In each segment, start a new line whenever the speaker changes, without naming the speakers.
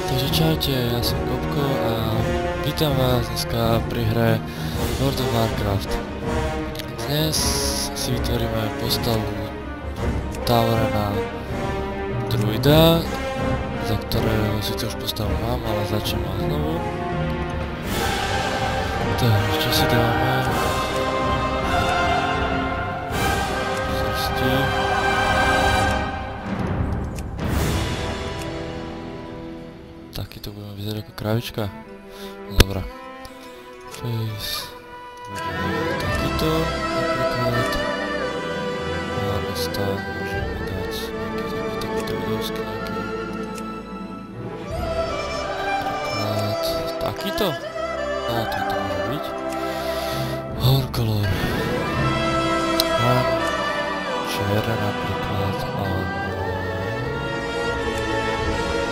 Takže čaute, ja som Kopko a vítam vás dneska pri hre World of Warcraft. Dnes si vytvoríme postavu Taurena druida, za ktorého síce už postavu mám, ale začnem ho znovu. Takže čo si dáme? Srsti. Takýto budeme vyzerať ako kravička. No dobrá. Face. Takýto napríklad. Áno, stav môžeme dať nejaký taký druidovský nejaký. Napríklad takýto. No, toto môže byť. Horn color. Mám čierne napríklad,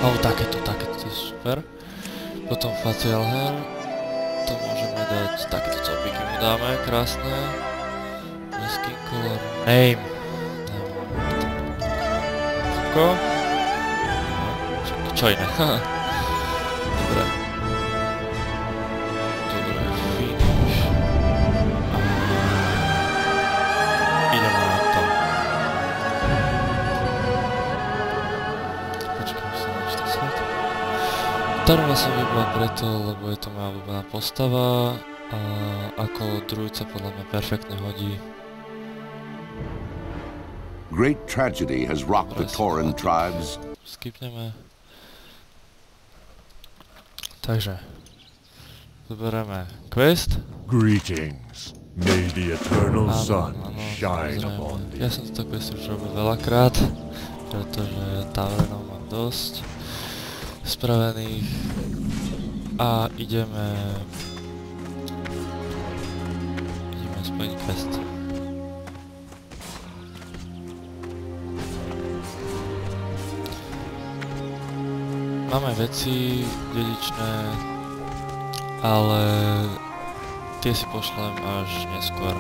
alebo takéto, to je super. Potom facial hair, to môžeme dať, takéto copíky mu dáme, krásne. Skin color, name. Ako? Čo iné? Dobre. Dobre, finish. Ideme na to. Počkaj, musím nájsť ten svet. Tarva som vybrala preto, lebo je to moja obľúbená postava a ako druid sa podľa mňa perfektne hodí.
Great tragedy has rocked the Tauren tribes.
Skipneme. Takže zoberieme quest.
Greetings. May the eternal sun shine upon thee.
Ja som to quest už robil veľakrát, pretože Taurenov mám dosť spravených a ideme splniť quest. Máme veci dedičné, ale tie si pošlem až neskôr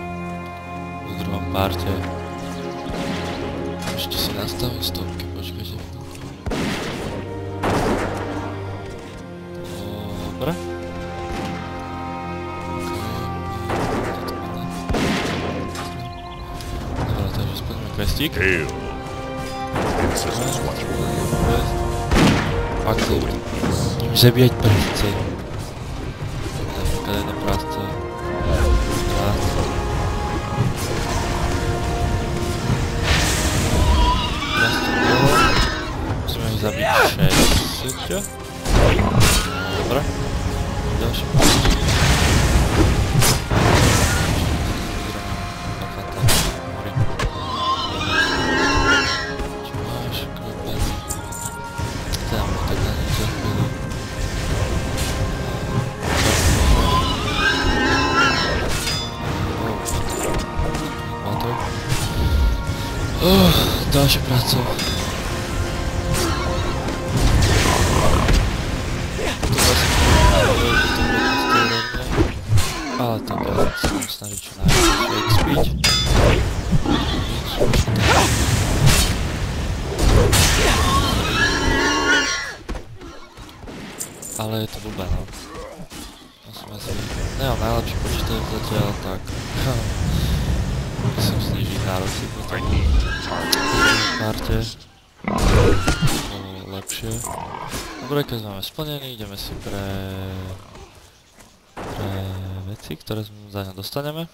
v druhom parte. Ešte si nastavím stopky, počkajte. Dobre. Dobre, takže splníme questík. Fakt to idem zabíjať prstce. Napríklad jedno prstce. Musíme ich zabiť 6. Dobre. Ďalší prstce. Ďalšia práca. Ale tak ja sa budem snažiť čo najviac expiť. Ale je to blbé, no. Musím asi... Nemám najlepší počítač zatiaľ, tak... Musím snížiť nároky potom. Parte. Lepšie. Dobre, keď máme splnený, ideme si pre veci, ktoré za ňa dostaneme.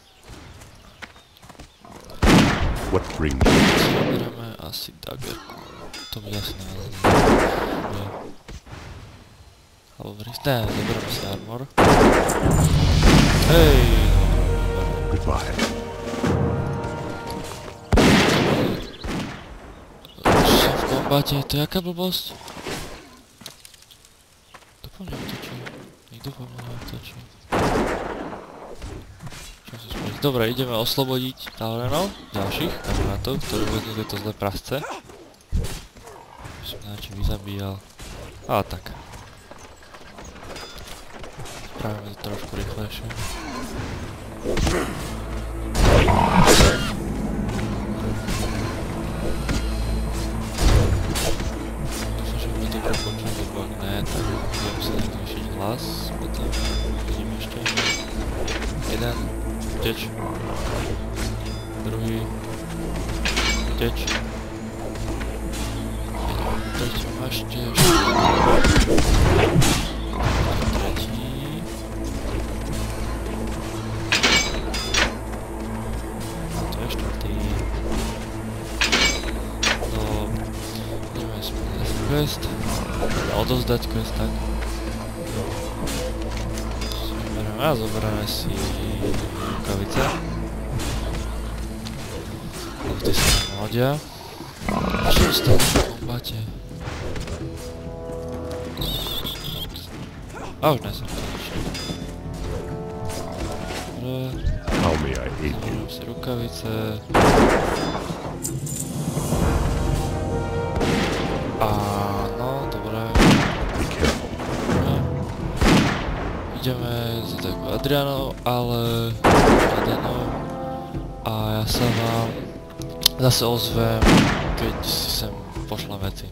Zoberieme asi daggerku. To bude asi najlepšie. Alebo wrist. Ne, zoberieme si armor. Hej!
Goodbye.
Báte, to je jaká blbosť? Kto po mne utočí? Nikto po mne neutočí. Čo si spraviť? Dobre, ideme oslobodiť Taurenov, ďalších kamarátov, ktorí vedli to zlé prasce. Už som načo vyzabíjal. Ale tak. Spravíme to trošku rýchlejšie. Dúfam, že mi to počuť, lebo ne, tak hlas, potom vidím ešte. Jeden, teč. Druhý, teč. Tretí, ešte. Tretí. A to je štvrtý. Dobre. Ideme splniť quest. Odozdať quest, tak. A zoberieme si rukavice. Lofty sa nám hodia. Čo ostalo v kombate? A už nesem konečne. Dobre.
How may I aid you?
Zoberiem si rukavice. Áno, dobré.
Be careful.
Ideme za takú Adrianou, ale Adenou a ja sa vám zase ozvem, keď si sem pošlem veci.